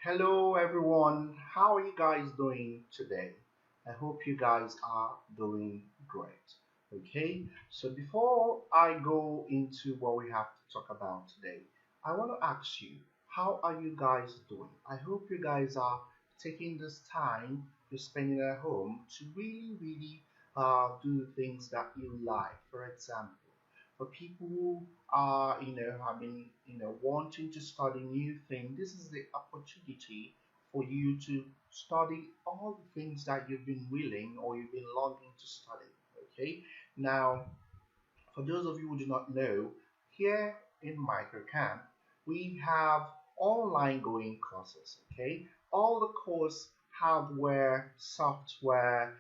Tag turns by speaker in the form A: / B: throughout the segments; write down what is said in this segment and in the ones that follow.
A: Hello everyone, how are you guys doing today? I hope you guys are doing great. Okay, so before I go into what we have to talk about today, I want to ask you, how are you guys doing? I hope you guys are taking this time you're spending at home to really do things that you like. For example, for people who are having wanting to study new things, this is the opportunity for you to study all the things that you've been willing or you've been longing to study. Okay, now for those of you who do not know, here in microcamp we have online going courses. Okay, all the course, hardware, software,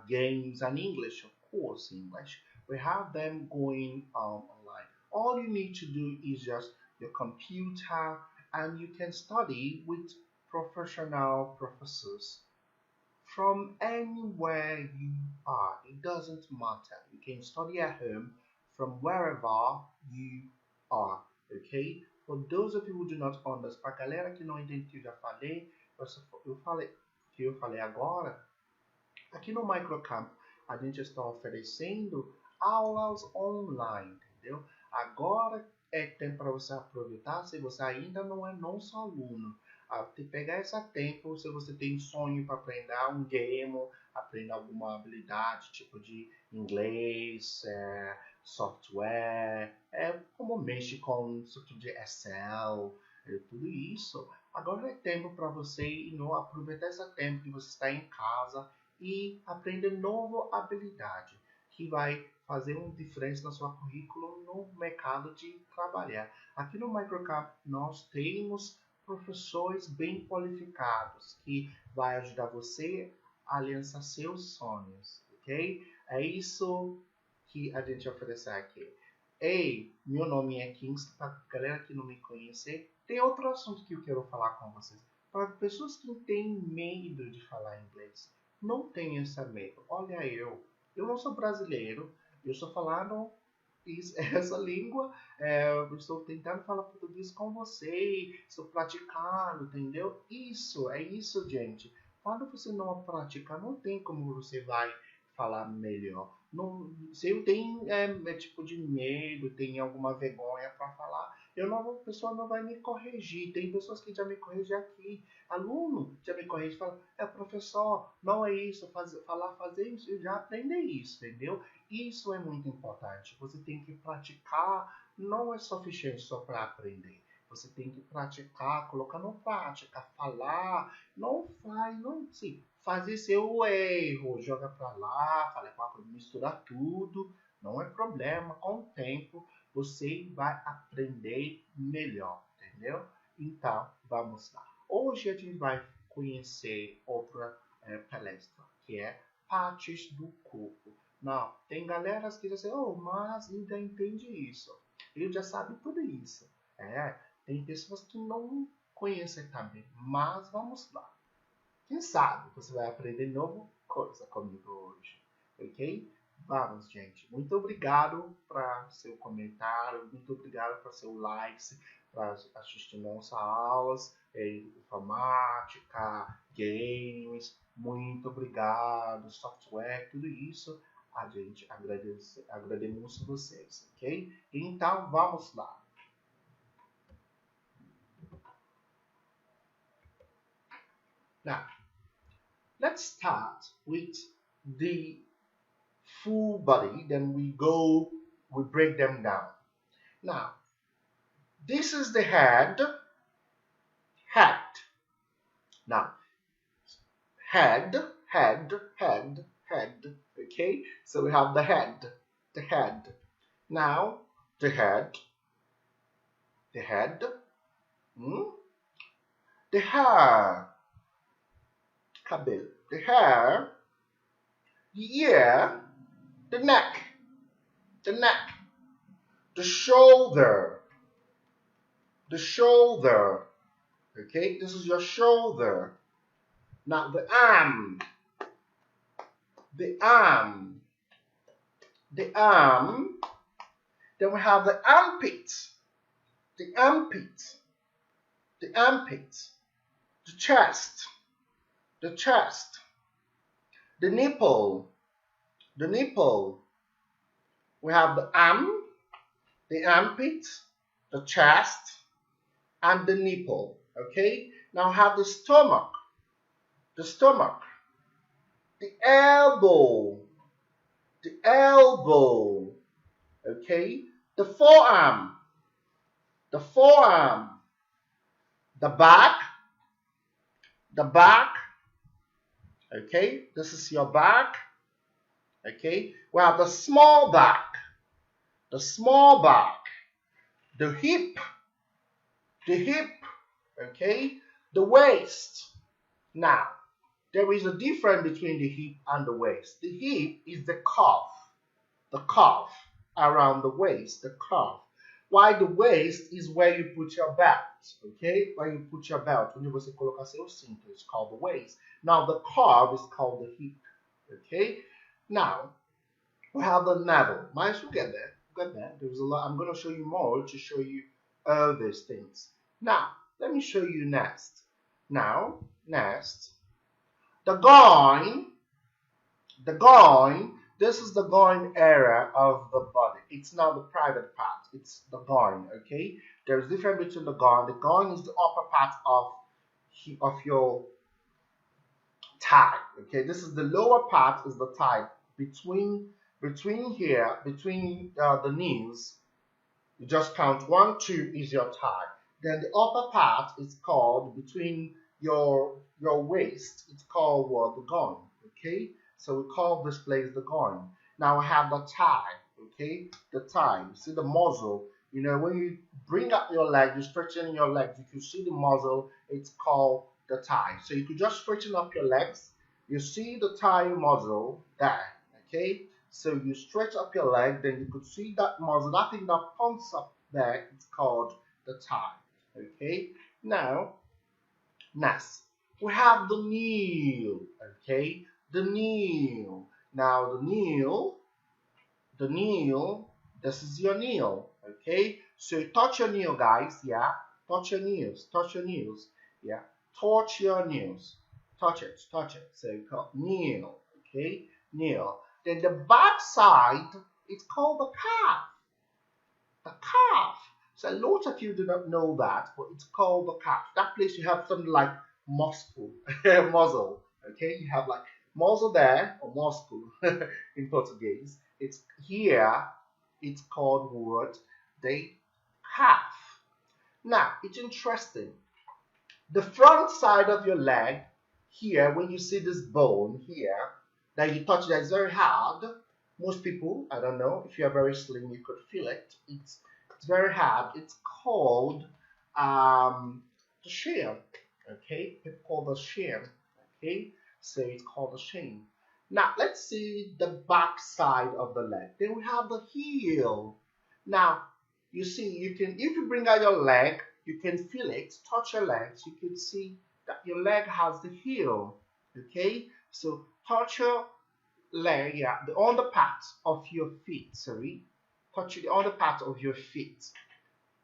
A: games, and English, of course, English. We have them going online. All you need to do is just your computer, and you can study with professional professors from anywhere you are. It doesn't matter. You can study at home from wherever you are. Ok? For those of you who do not understand, para a galera que não entende que eu já falei, eu falei agora, aqui no Microcamp a gente está oferecendo aulas online, entendeu? Agora é tempo para você aproveitar, se você ainda não é nosso aluno, pegar esse tempo, se você tem sonho para aprender um game, aprender alguma habilidade, tipo de inglês, software, como mexe com software de Excel, tudo isso. Agora é tempo para você aproveitar esse tempo que você está em casa e aprender nova habilidade que vai fazer uma diferença na sua currículo no mercado de trabalhar. Aqui no Microcamp nós temos professores bem qualificados que vai ajudar você a alcançar seus sonhos, ok? É isso que a gente oferece aqui. Ei, meu nome é Kings, para a galera que não me conhece, tem outro assunto que eu quero falar com vocês. Para pessoas que têm medo de falar inglês, não tenha esse medo. Olha, eu não sou brasileiro, eu estou falando essa língua, eu estou tentando falar português com você, estou praticando, entendeu? É isso, gente. Quando você não praticar, não tem como você vai falar melhor. Não, se eu tenho tipo de medo, tem alguma vergonha para falar, a pessoa não vai me corrigir. Tem pessoas que já me corrigem aqui, aluno já me corrige, fala, professor, não é isso, fazer isso, eu já aprendi isso, entendeu? Isso é muito importante. Você tem que praticar, não é suficiente só para aprender. Você tem que praticar, colocar na prática, falar, fazer seu erro, joga para lá, fala com a coisa, mistura tudo, não é problema, com o tempo você vai aprender melhor, entendeu? Então, vamos lá. Hoje a gente vai conhecer outra palestra, que é partes do corpo. Não, tem galera que dizem assim, mas ainda entende isso. Eu já sabe tudo isso. Tem pessoas que não conhecem também, mas vamos lá. Quem sabe você vai aprender nova coisa comigo hoje, ok? Vamos, gente. Muito obrigado para seu comentário, muito obrigado para seu likes, para assistir nossas aulas, informática, games. Muito obrigado, software, tudo isso. A gente agradecemos vocês, ok? Então, vamos lá. Now, let's start with the full body, then we break them down. Now, this is the head. Now, head. Okay, so we have the head. Now, the head. The hair. Cabelo. The hair. The ear. The neck. The shoulder. Okay, this is your shoulder. Now the arm. Then we have the armpit. the chest, the chest, the nipple, the nipple. We have the arm, the armpit, the chest, and the nipple. Okay, now have the stomach, the stomach, the elbow, the elbow. Okay, the forearm, the forearm, the back, the back. Okay, this is your back. Okay, we have the small back, the small back, the hip, okay, the waist. Now, there is a difference between the hip and the waist. The hip is the cuff around the waist, the cuff. While the waist is where you put your belt, okay? Where you put your belt. Onde você coloca seu cinto, it's called the waist. Now, the cuff is called the hip, okay? Now, we have the navel. Mas we'll get there. There's a lot. I'm going to show you more to show you all these things. Now, let me show you next. Now, next, the groin. This is the groin area of the body. It's not the private part. It's the groin. Okay. There's a difference between the groin. The groin is the upper part of your thigh. Okay. This is the lower part. Is the thigh between here, between the knees. You just count 1, 2 is your thigh. Then the upper part is called between your waist. It's called what? The groin. Okay. So we call this place the groin. Now I have the thigh. Okay. The thigh. You see the muscle. You know, when you bring up your leg, you straighten your legs. You can see the muscle. It's called the thigh. So you could just straighten up your legs. You see the thigh muscle there. Okay. So you stretch up your leg, then you could see that muscle, that thing that pumps up there, it's called the thigh. Okay, now, next, we have the knee, okay, the knee. Now, the knee, this is your knee, okay, so you touch your knee, guys, yeah, touch your knees, yeah, touch your knees, touch it, so you call knee, okay, knee. Then the back side, it's called the calf. The calf. So a lot of you do not know that, but it's called the calf. That place you have something like muscle. Okay, you have like muscle there, or muscle in Portuguese. It's here, it's called what? The calf. Now, it's interesting. The front side of your leg, here, when you see this bone here, that you touch that is very hard. Most people, I don't know, if you are very slim, you could feel it. It's very hard. It's called the shin. Okay, it's called the shin. Okay, so it's called the shin. Now let's see the back side of the leg. Then we have the heel. Now you see, you can, if you bring out your leg, you can feel it. Touch your legs. You can see that your leg has the heel. Okay, so touch your leg, yeah, the underpart of your feet, touch the underpart of your feet,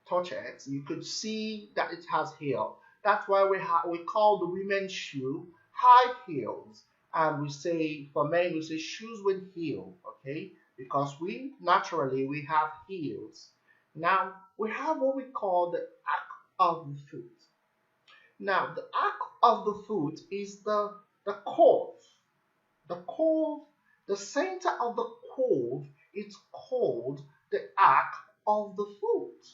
A: touch it, you could see that it has heel. That's why we call the women's shoe high heels, and we say, for men, we say shoes with heel, okay, because we naturally have heels. Now, we have what we call the arc of the foot. Now, the arc of the foot is the curve. The center of the curve is called the arc of the foot.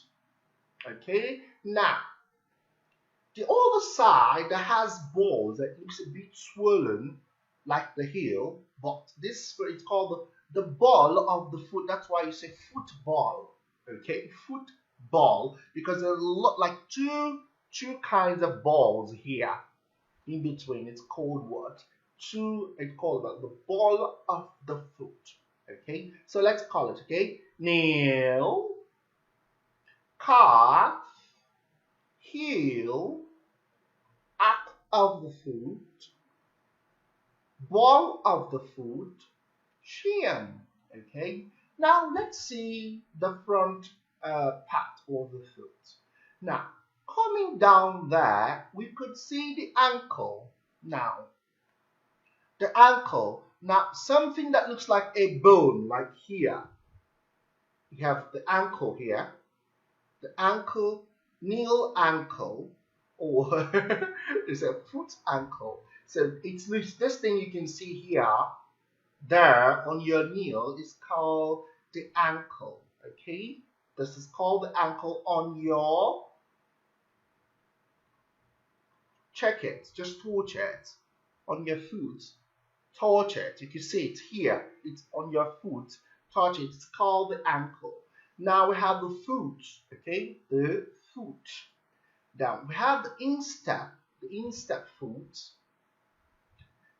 A: Okay, now the other side that has balls that looks a bit swollen like the heel, but this is called the ball of the foot. That's why you say football. Okay, football, because there's a lot like two kinds of balls here in between. It's called what? It's called the ball of the foot. Okay, so let's call it. Okay, nail, calf, heel, arc of the foot, ball of the foot, shin. Okay, now let's see the front part of the foot. Now Coming down there, we could see the ankle. Now, the ankle. Now, something that looks like a bone, like here. You have the ankle here. The ankle, knee ankle, or it's a foot ankle. So it's this thing you can see here, there on your knee is called the ankle. Okay, this is called the ankle on your. Check it, just touch it on your foot. Touch it. You can see it here. It's on your foot. Touch it. It's called the ankle. Now we have the foot. Okay, the foot. Then we have the instep foot.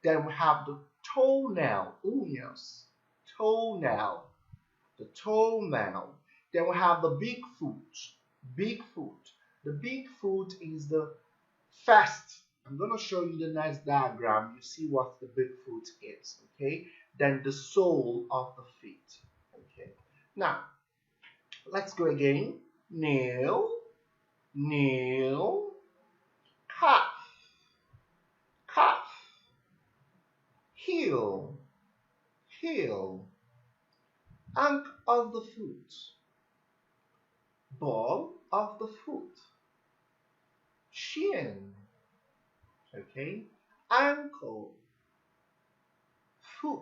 A: Then we have the toenail. Oh yes, toenail. The toenail. Then we have the big foot. Big foot. The big foot is the first. I'm going to show you the next diagram. You see what the big foot is. Okay. Then the sole of the feet. Okay. Now, let's go again. Nail, nail, calf, calf, heel, heel, ankle of the foot, ball of the foot, shin, okay, ankle, foot,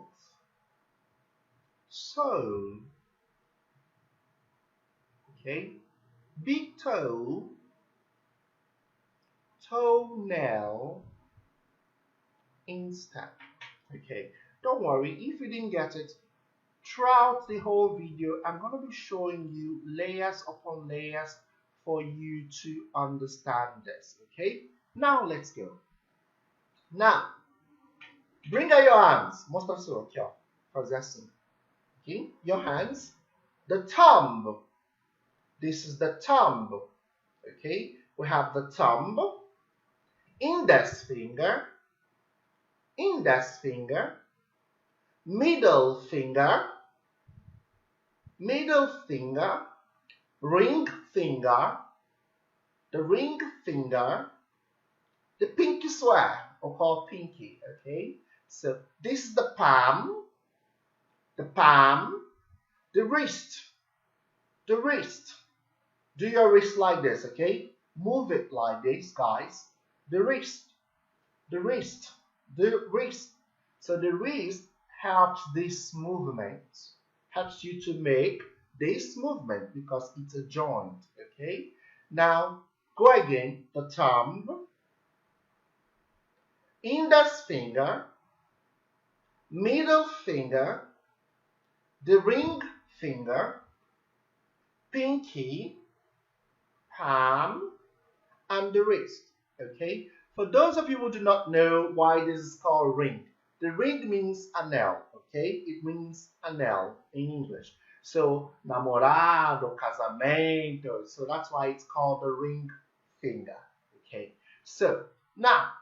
A: sole, okay, big toe, toenail, instep. Okay, don't worry if you didn't get it. Throughout the whole video, I'm going to be showing you layers upon layers for you to understand this. Okay, now let's go. Now, bring out your hands. Mostra só aqui, ó. Fazer assim. Okay, your hands. The thumb. This is the thumb. Okay, we have the thumb, index finger, middle finger, ring finger, the ring finger, the pinky swear, or called pinky. Okay, so this is the palm, the wrist. Do your wrist like this, okay? Move it like this, guys. The wrist. So the wrist helps this movement, helps you to make this movement because it's a joint, okay? Now, go again. The thumb, index finger, middle finger, the ring finger, pinky, palm, and the wrist. Okay, for those of you who do not know why this is called ring, the ring means anel. Okay, it means anel in English. So namorado, casamento. So that's why it's called the ring finger. Okay, so now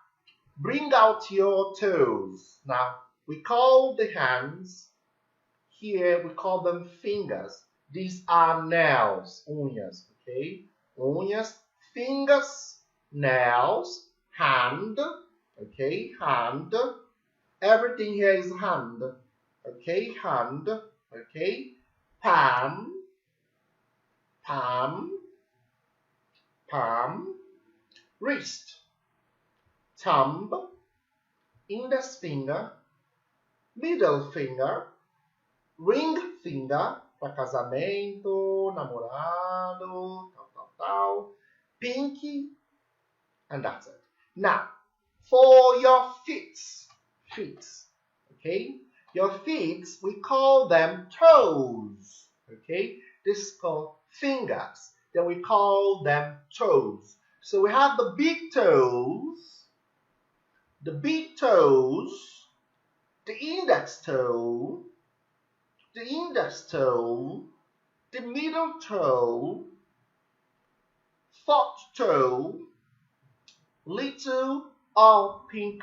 A: bring out your toes. Now we call the hands here, we call them fingers. These are nails, unhas, okay? Unhas, fingers, nails, hand, okay? Hand. Everything here is hand, okay? Hand, okay? Palm, wrist, thumb, index finger, middle finger, ring finger, para casamento, namorado, tal, pinky, and that's it. Now, for your feet, okay? Your feet, we call them toes, okay? This is called fingers. Then we call them toes. So we have the big toes, the index toe, the middle toe, fourth toe, little or pinky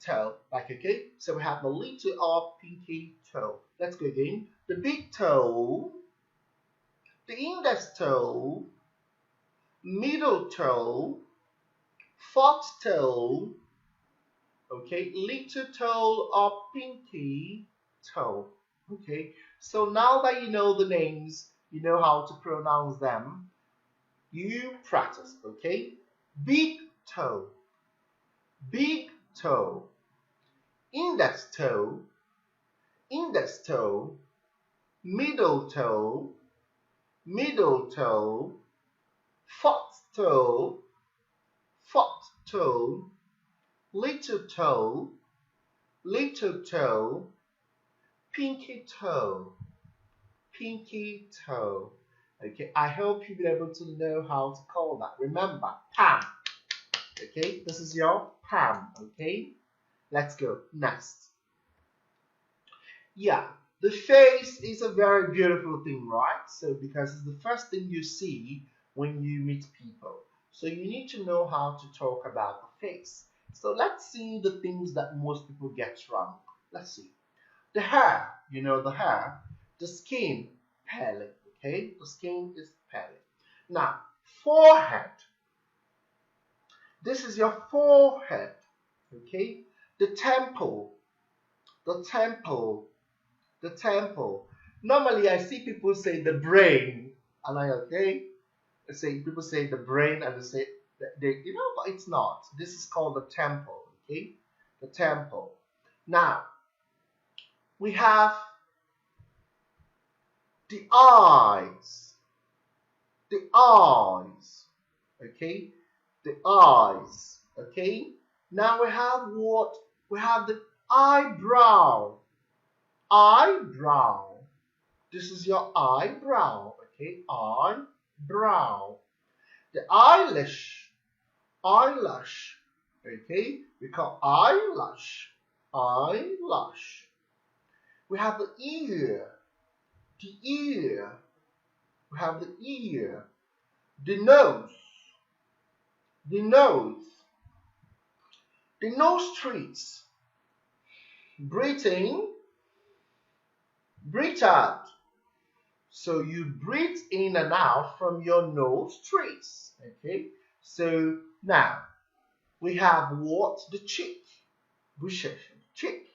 A: toe. Like, okay, so we have the little or pinky toe. Let's go again. The big toe, the index toe, middle toe, fourth toe, okay, little toe or pinky toe. Okay, so now that you know the names, you know how to pronounce them, you practice, okay? Big toe, big toe, index toe, index toe, middle toe, middle toe, fourth toe, fourth toe, little toe, little toe, pinky toe, pinky toe. Okay, I hope you'll be able to know how to call that. Remember, palm. Okay, this is your palm. Okay, let's go next. Yeah, the face is a very beautiful thing, right? So because it's the first thing you see when you meet people. So you need to know how to talk about the face. So let's see the things that most people get wrong. Let's see. The hair, you know the hair. The skin, pale. Okay, the skin is pale. Now, forehead. This is your forehead. Okay, the temple, the temple, the temple. Normally, I see people say the brain, and I say people say the brain, and they say you know, but it's not. This is called the temple. Okay, the temple. Now, we have the eyes, the eyes. Okay, the eyes. Okay. Now we have what? We have the eyebrow. Eyebrow. This is your eyebrow. Okay, eyebrow. The eyelash. Eyelash. Okay, we call eyelash. Eyelash. We have the ear. The ear. We have the ear. The nose. The nose. The nostrils. Breathe in, breathe out. So you breathe in and out from your nostrils. Okay. So now we have what? The cheek. Cheek.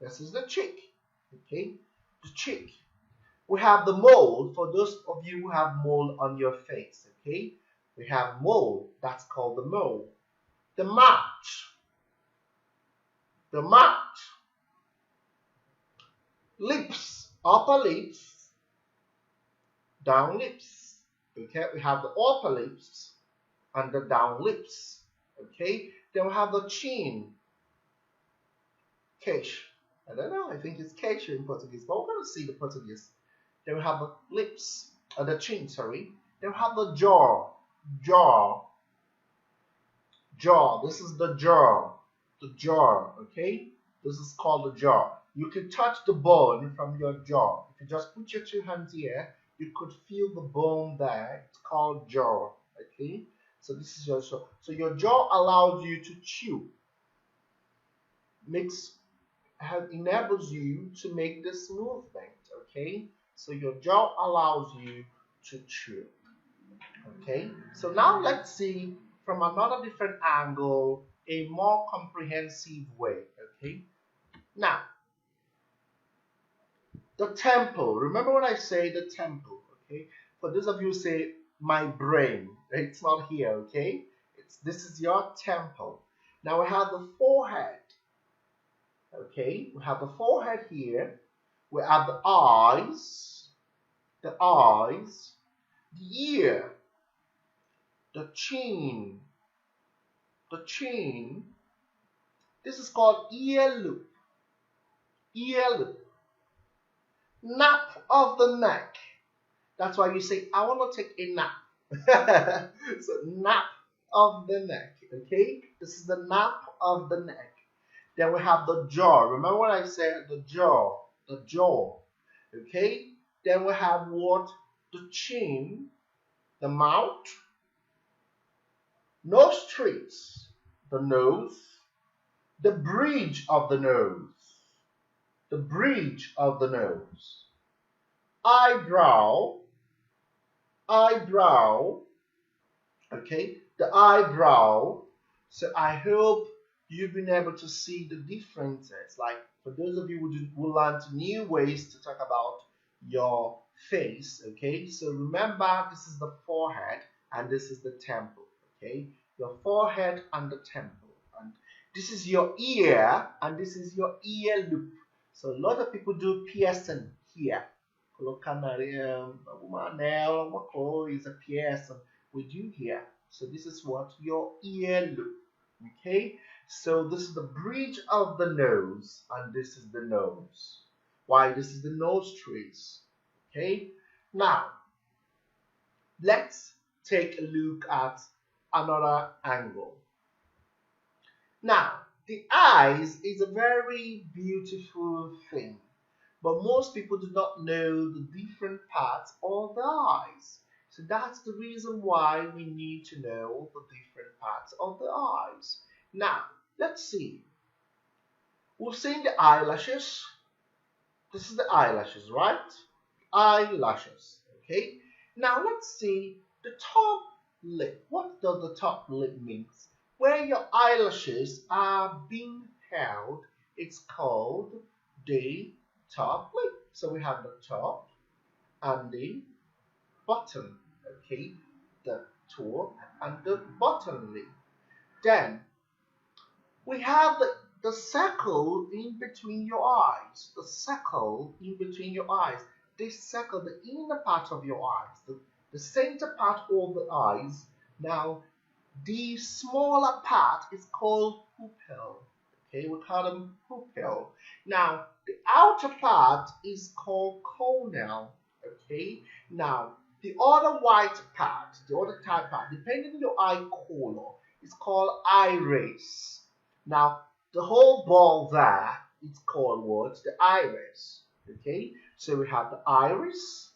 A: This is the cheek. Okay. The cheek. We have the mole. For those of you who have mole on your face. Okay. We have mole. That's called the mole. The mouth. The mouth. Lips, upper lips, down lips. Okay, we have the upper lips and the down lips. Okay, then we have the chin. Queixo. I don't know, I think it's queixo in Portuguese, but we're going to see the Portuguese. Then we have the lips, the chin, sorry. Then we have the jaw. Jaw. This is the jaw. The jaw, okay? This is called the jaw. You can touch the bone from your jaw. If you just put your two hands here, you could feel the bone there. It's called jaw. Okay? So this is your jaw. So your jaw allows you to chew. Enables you to make this movement. Okay? So your jaw allows you to chew. Okay? So now let's see from another different angle, a more comprehensive way. Okay? Now, the temple. Remember when I say the temple, okay? For those of you who say my brain, it's not here, okay? This is your temple. Now we have the forehead, okay? We have the forehead here. We have the eyes, the ear, the chin. This is called ear loop. Nape of the neck. That's why you say, I want to take a nap. So nape of the neck. Okay, this is the nape of the neck. Then we have the jaw. Remember when I said the jaw? Okay. Then we have what? The chin, the mouth, nostrils, the nose, the bridge of the nose. Eyebrow, Okay, the eyebrow. So I hope you've been able to see the differences. Like for those of you who learned new ways to talk about your face. Okay, so remember this is the forehead and this is the temple. Okay, your forehead and the temple, and this is your ear and this is your ear loop. So a lot of people do piercing here. Colocar uma anel, uma coisa, piercing. We do here. So this is what your ear loop. Okay, so this is the bridge of the nose and this is the nose. Why? This is the nostrils. Okay, now let's take a look at another angle. Now the eyes is a very beautiful thing, but most people do not know the different parts of the eyes. So that's the reason why we need to know the different parts of the eyes. Now, let's see. We've seen the eyelashes. This is the eyelashes, right? Eyelashes, okay? Now, let's see the top lip. What does the top lip mean? Where your eyelashes are being held, it's called the top lip. So we have the top and the bottom, okay, the top and the bottom lip. Then we have the circle in between your eyes, the circle in between your eyes. This circle, the inner part of your eyes, the center part of the eyes. Now the smaller part is called pupil. Okay, we call them pupil. Now the outer part is called cornea. Okay, now the other white part, the other type part, depending on your eye color, is called iris. Now the whole ball there, it's called what? The iris. Okay, so we have the iris,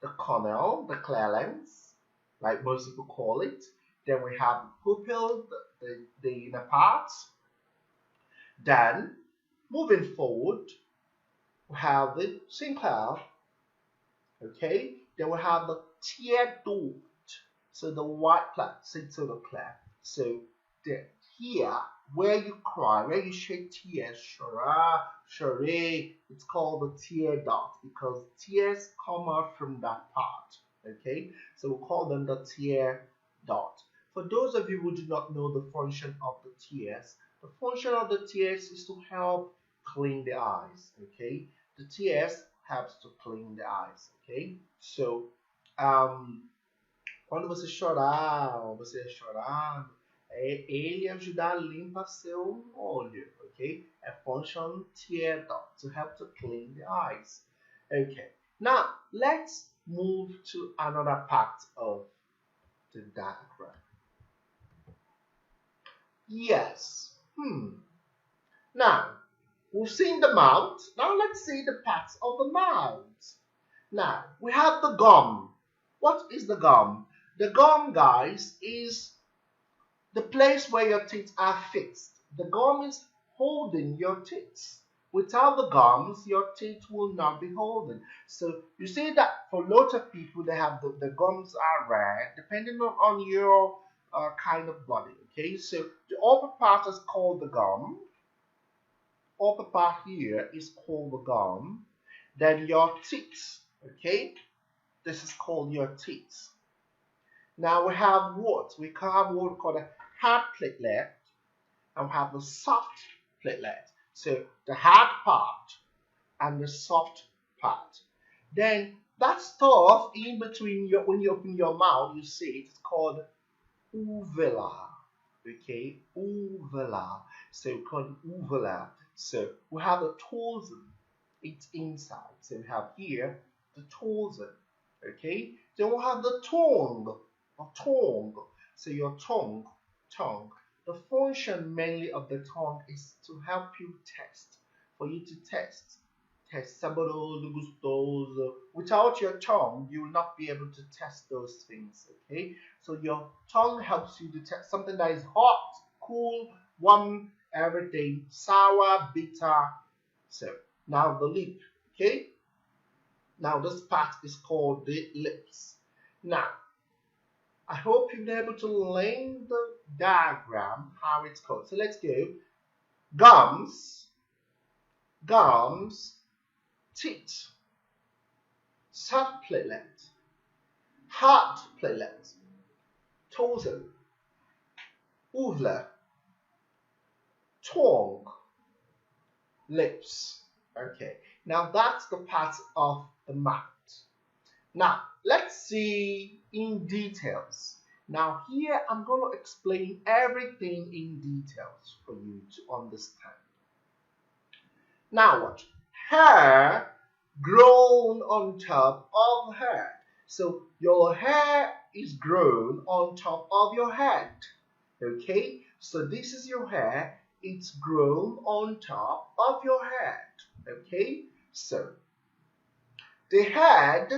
A: the cornea, the clear lens, like most people call it. Then we have the pupil, the inner part. Then moving forward, we have the syncytial. Okay, then we have the tear duct, so the white part sits to the cleft. So here, where you cry, where you shed tears, it's called the tear duct because tears come out from that part. Okay, so we call them the tear duct. For those of you who do not know the function of the tears, the function of the tears is to help clean the eyes. Okay, the tears helps to clean the eyes. Okay, so quando você chorar, ou você é chorando, ele ajudar a limpar seu olho, okay? A function tear duct to help to clean the eyes. Okay, now let's move to another part of the diagram. Yes. Now, we've seen the mouth. Now let's see the parts of the mouth. Now, we have the gum. What is the gum? The gum, guys, is the place where your teeth are fixed. The gum is holding your teeth. Without the gums, your teeth will not be holding. So you see that for a lot of people, they have the gums are red, depending on your kind of body. Okay, so the upper part is called the gum. Upper part here is called the gum. Then your teeth. Okay, this is called your teeth. Now we have what? We have what we call the hard platelet, and we have the soft platelet. So the hard part and the soft part. Then that stuff in between when you open your mouth, you see it's called uvula. Okay, uvula. So called uvula. So we have the tozen. It's inside. So we have here the tozen. Okay. Then we have the tongue. Tongue. So your tongue. The function mainly of the tongue is to help you test. For you to test saboroso, gustoso. Without your tongue, you will not be able to test those things. Okay. So your tongue helps you to test something that is hot, cool, warm, everything, sour, bitter. So now the lip. Okay. Now this part is called the lips. Now I hope you've been able to link the diagram, how it's called. So let's go. Gums, teeth, soft platelet, heart platelet, torso, uvula, tongue, lips. Okay, now that's the part of the mouth. Now let's see in details. Now here I'm going to explain everything in details for you to understand. Now what? Hair grown on top of head. So your hair is grown on top of your head. Okay, so this is your hair. It's grown on top of your head. Okay, so the head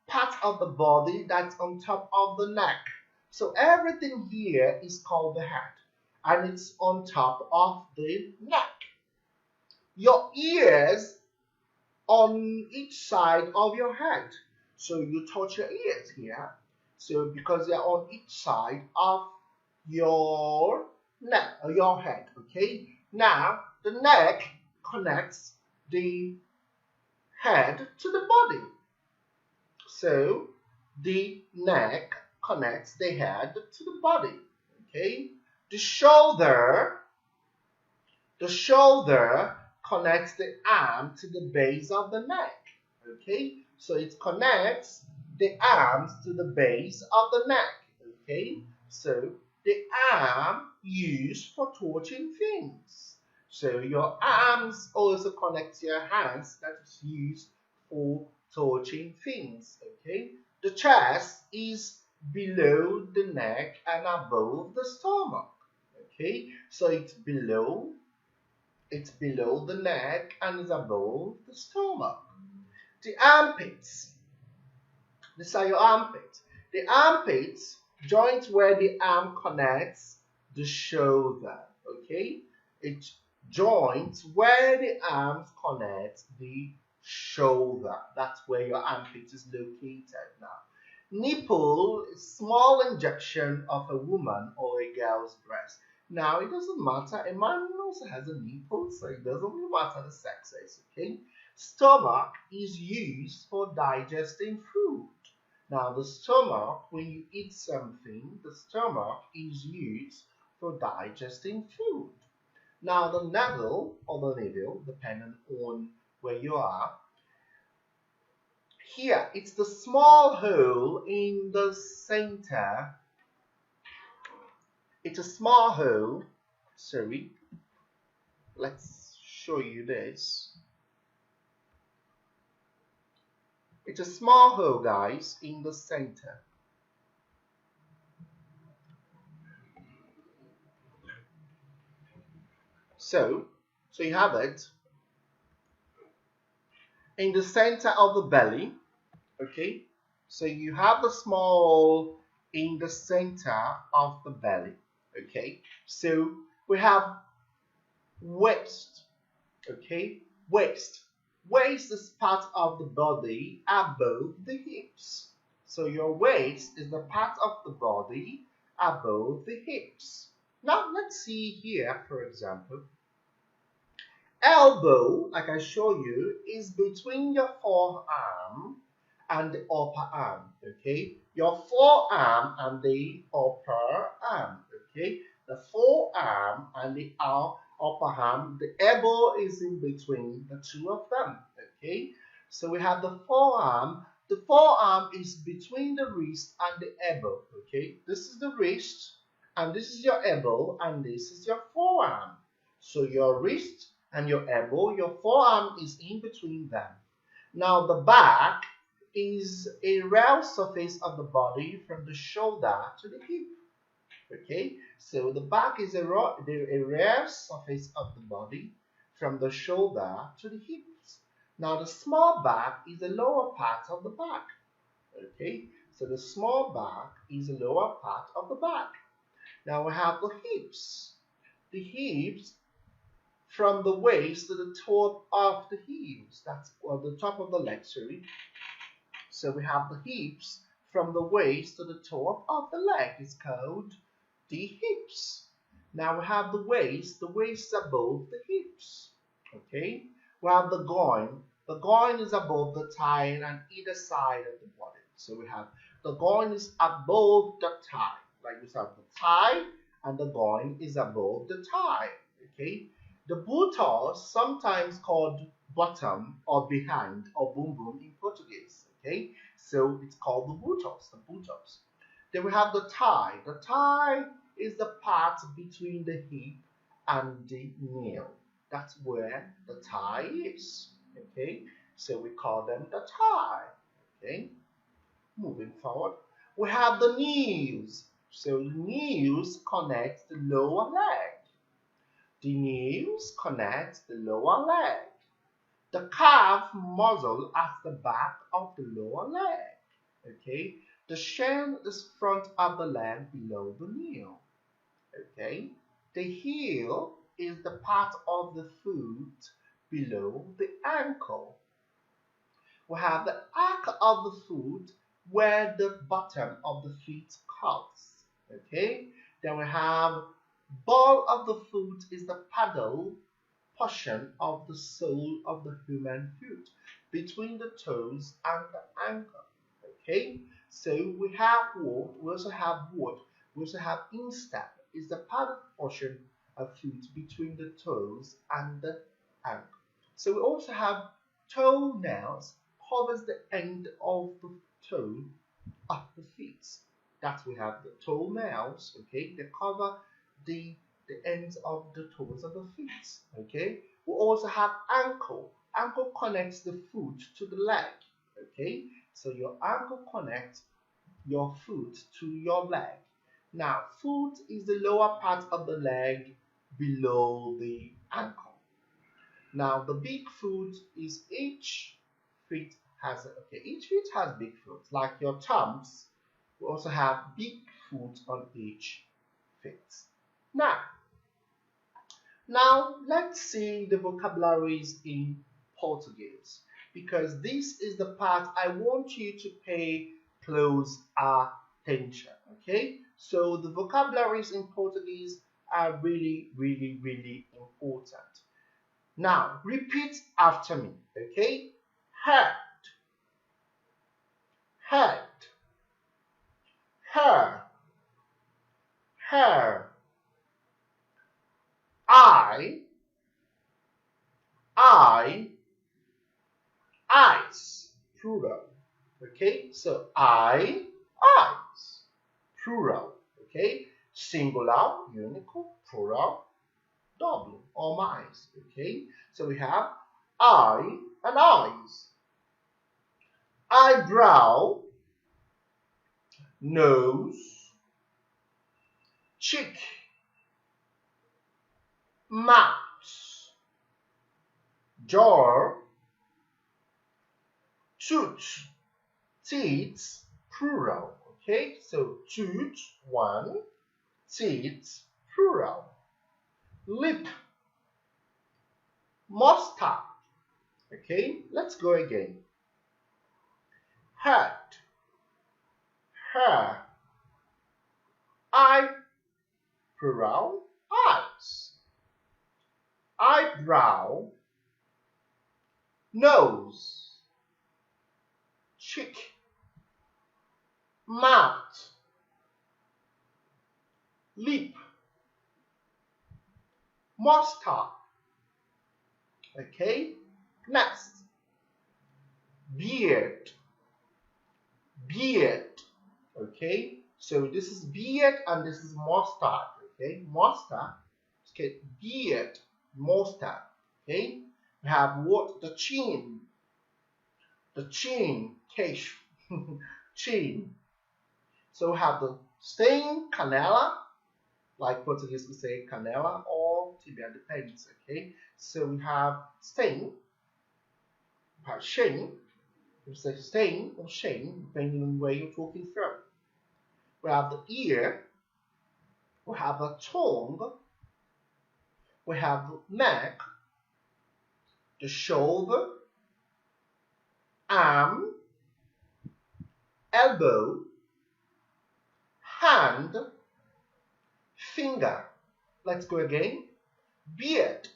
A: part of the body that's on top of the neck. So everything here is called the head, and it's on top of the neck. Your ears on each side of your head. So you touch your ears here. So because they're on each side of your neck or your head. Okay. Now the neck connects the head to the body. So the neck connects the head to the body. Okay. The shoulder connects the arm to the base of the neck. Okay, so it connects the arms to the base of the neck. Okay, so the arm used for touching things. So your arms also connect to your hands, that is used for touching things. Okay, the chest is below the neck and above the stomach. Okay, so it's below the neck and is above the stomach. The armpits. These are your armpits. The armpits joins where the arm connects the shoulder. Okay? It joins where the arms connect the shoulder. That's where your armpit is located now. Nipple is small injection of a woman or a girl's breast. Now, it doesn't matter. A man also has a nipple, so it doesn't really matter the sexes, okay? Stomach is used for digesting food. Now, the stomach, when you eat something, the stomach is used for digesting food. Now, the navel or the navel, depending on where you are, here, it's the small hole in the center. It's a small hole. Sorry. Let's show you this. It's a small hole, guys, in the center. So you have it in the center of the belly. Okay, so you have the small in the center of the belly. Okay, so we have waist. Okay, waist is part of the body above the hips. So your waist is the part of the body above the hips. Now let's see here, for example, elbow, like I show you, is between your forearm and the upper arm. Okay, your forearm and the upper arm. Okay, the forearm and the upper arm, the elbow is in between the two of them. Okay, so we have the forearm. The forearm is between the wrist and the elbow. Okay, this is the wrist, and this is your elbow, and this is your forearm. So your wrist and your elbow, your forearm is in between them. Now the back is a round surface of the body from the shoulder to the hip. Okay, so the back is a round surface of the body from the shoulder to the hips. Now the small back is the lower part of the back. Okay, so the small back is the lower part of the back. Now we have the hips. The hips from the waist to the top of the heels. That's the top of the leg, sorry. So we have the hips from the waist to the top of the leg is called the hips. Now we have the waist is above the hips. Okay, we have the groin is above the thigh on either side of the body. So we have the groin is above the thigh, like we have the thigh and the groin is above the thigh. Okay, the buttocks, sometimes called bottom or behind or bumbum in Portuguese. Okay, so it's called the buttocks. Then we have the thigh. The thigh is the part between the hip and the knee. That's where the thigh is. Okay, so we call them the thigh. Okay, moving forward, we have the knees. So the knees connect the lower leg. The knees connect the lower leg. The calf muscle at the back of the lower leg. Okay, the shin is front of the leg below the knee. Okay, the heel is the part of the foot below the ankle. We have the arc of the foot where the bottom of the feet cuts. Okay, then we have ball of the foot is the paddle portion of the sole of the human foot between the toes and the ankle. Okay, so we have what? We also have what? We also have instep is the paddle portion of foot between the toes and the ankle. So we also have toenails, covers the end of the toe of the feet. That we have the toenails, okay, they cover the ends of the toes of the feet. Okay, we also have ankle. Ankle connects the foot to the leg. Okay, so your ankle connects your foot to your leg. Now, foot is the lower part of the leg below the ankle. Now, the big foot is each foot has big foot. Like your thumbs, we also have big foot on each foot. Now let's see the vocabularies in Portuguese, because this is the part I want you to pay close attention. Okay, so the vocabularies in Portuguese are really important. Now repeat after me. Okay, head, hair, eye, eyes, plural. Okay, so eyes, plural. Okay, singular, unique, plural, double, or mais. Okay, so we have eye and eyes, eyebrow, nose, cheek, mouth, jaw, tooth, teeth, plural. Okay, so tooth, one, teeth, plural. Lip, mustard. Okay, let's go again. Head, hair, eye, plural, eyes, eyebrow, nose, cheek, mouth, lip, mustard. Okay, next, beard. Okay, so this is beard and this is mustard. Okay, mustard. Okay, beard, mustard. Okay, we have what? The chin, case, chin. So we have the stain, canela, like Portuguese we say canela or tibia, depends. Okay, so we have stain, we have shin. We say stain or shame, depending on where you're talking from. We have the ear, we have the tongue, we have the neck, the shoulder, arm, elbow, hand, finger. Let's go again. Beard,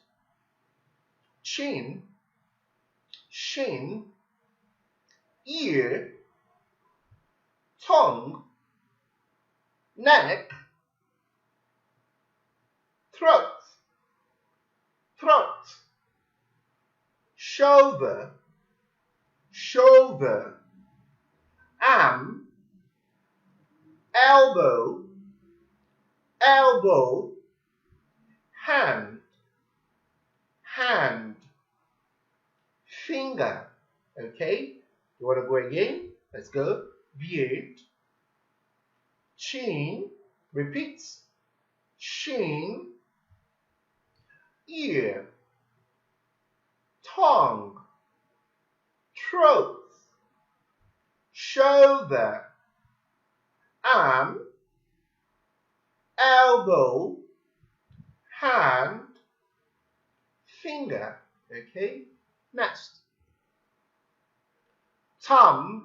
A: chin, shin, ear, tongue, neck, throat, shoulder, arm, elbow, hand, finger. Okay, you want to go again? Let's go. Beard, chin, repeat, chin, ear, tongue, throat, shoulder, arm, elbow, hand, finger. Okay, next. Thumb,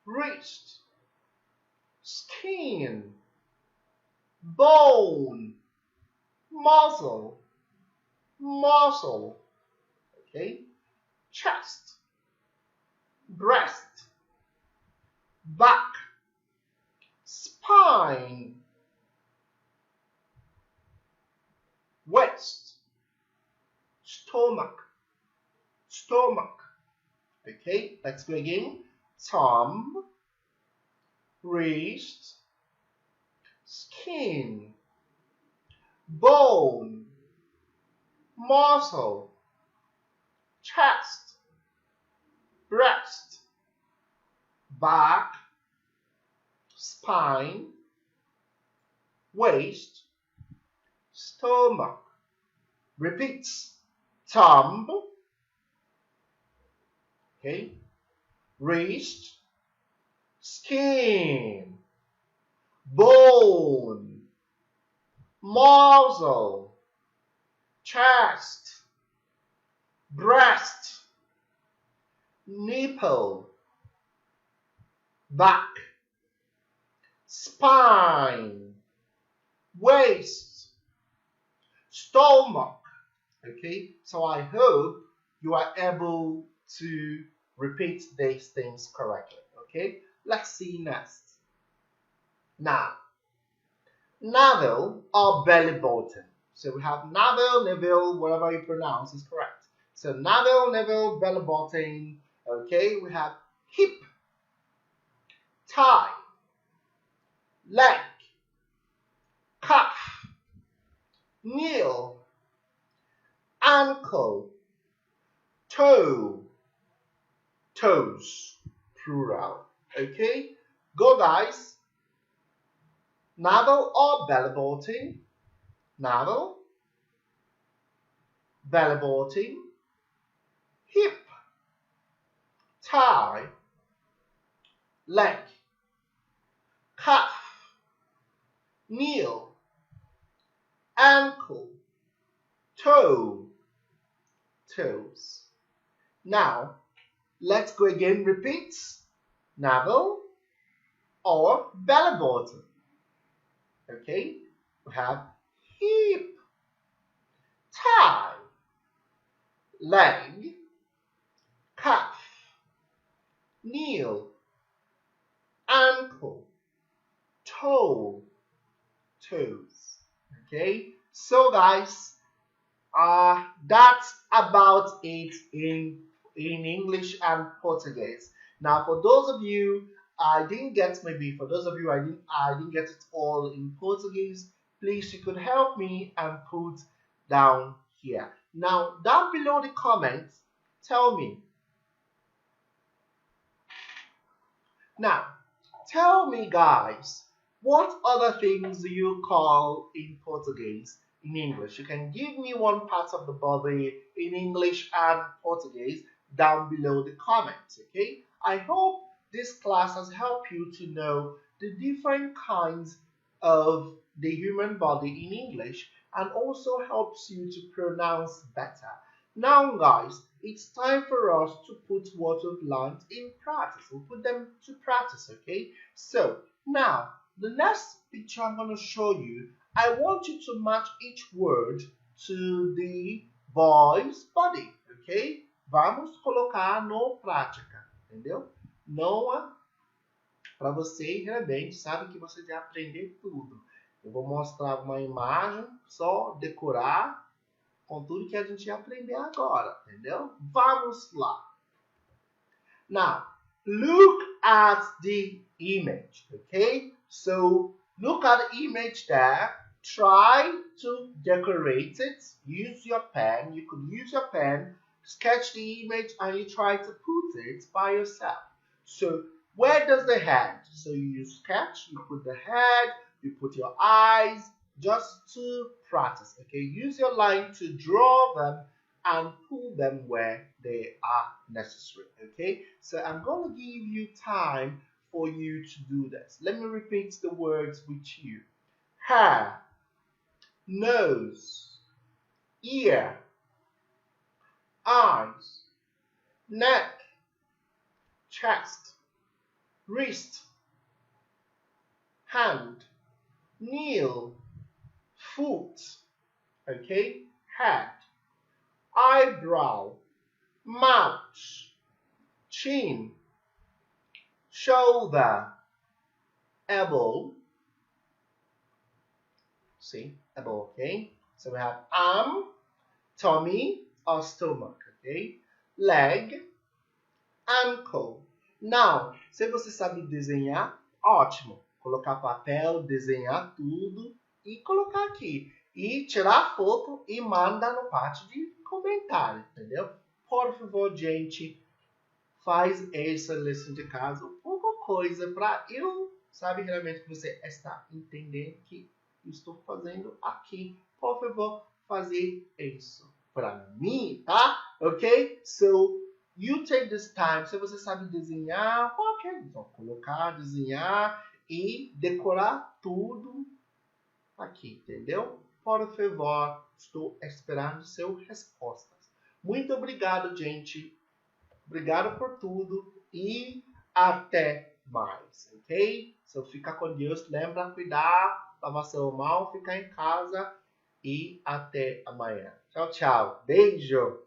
A: wrist, skin, bone, muscle, okay, chest, breast, back, spine, waist, stomach. Okay, let's go again. Thumb, wrist, skin, bone, muscle, chest, breast, back, spine, waist, stomach. Repeat. Thumb, okay, wrist, skin, bone, muscle, chest, breast, nipple, back, spine, waist, stomach. Okay, so I hope you are able to repeat these things correctly. Okay, let's see next. Now, navel or belly button. So we have navel, whatever you pronounce is correct. So navel, belly button. Okay, we have hip, thigh, leg, calf, knee, ankle, toe, toes, plural. Okay, go guys. Navel or belly button. Navel, belly button, hip, thigh, leg, calf, knee, ankle, toe, toes. Now, let's go again. Repeat. Navel or belly button. Okay, we have hip, thigh, leg, calf, knee, ankle, toe, toes. Okay, so guys, that's about it in English and Portuguese. Now, for those of you I didn't get, maybe for those of you I didn't get it all in Portuguese, please you could help me and put down here. Now, down below the comments, tell me. Now, tell me guys, what other things do you call in Portuguese in English? You can give me one part of the body in English and Portuguese down below the comments, okay? I hope this class has helped you to know the different kinds of the human body in English and also helps you to pronounce better. Now guys, it's time for us to put what we've learned in practice. We'll put them to practice, okay? So, Now, the next picture I'm going to show you, I want you to match each word to the boy's body, ok? Vamos colocar no prática, entendeu? Não para você, realmente, sabe que você vai aprender tudo. Eu vou mostrar uma imagem, só decorar com tudo que a gente vai aprender agora, entendeu? Vamos lá. Now, look at the image, okay? So, look at the image there. Try to decorate it. Use your pen. You could use your pen, sketch the image, and you try to put it by yourself. So, where does the head? So, you sketch, you put the head, you put your eyes, just to practice, okay? Use your line to draw them and pull them where they are necessary, okay? So I'm going to give you time for you to do this. Let me repeat the words with you. Hair, nose, ear, eyes, neck, chest, wrist, hand, nail, foot, okay? Head, eyebrow, mouth, chin, shoulder, elbow. See, elbow, okay? So we have arm, tummy or stomach, okay? Leg, ankle. Now, se você sabe desenhar, ótimo. Colocar papel, desenhar tudo e colocar aqui. E tirar foto e manda no parte de comentário, entendeu? Por favor, gente, faz essa lição de casa, pouca coisa para eu, sabe, realmente que você está entendendo que estou fazendo aqui. Por favor, fazer isso para mim, tá? Ok? So, you take this time. Se você sabe desenhar, qualquer coisa, colocar, desenhar e decorar tudo aqui, entendeu? Por favor, estou esperando suas respostas. Muito obrigado, gente. Obrigado por tudo e até mais, ok? So, fica com Deus. Lembra, cuidar, lavar sua mão, ficar em casa e até amanhã. Tchau, tchau. Beijo.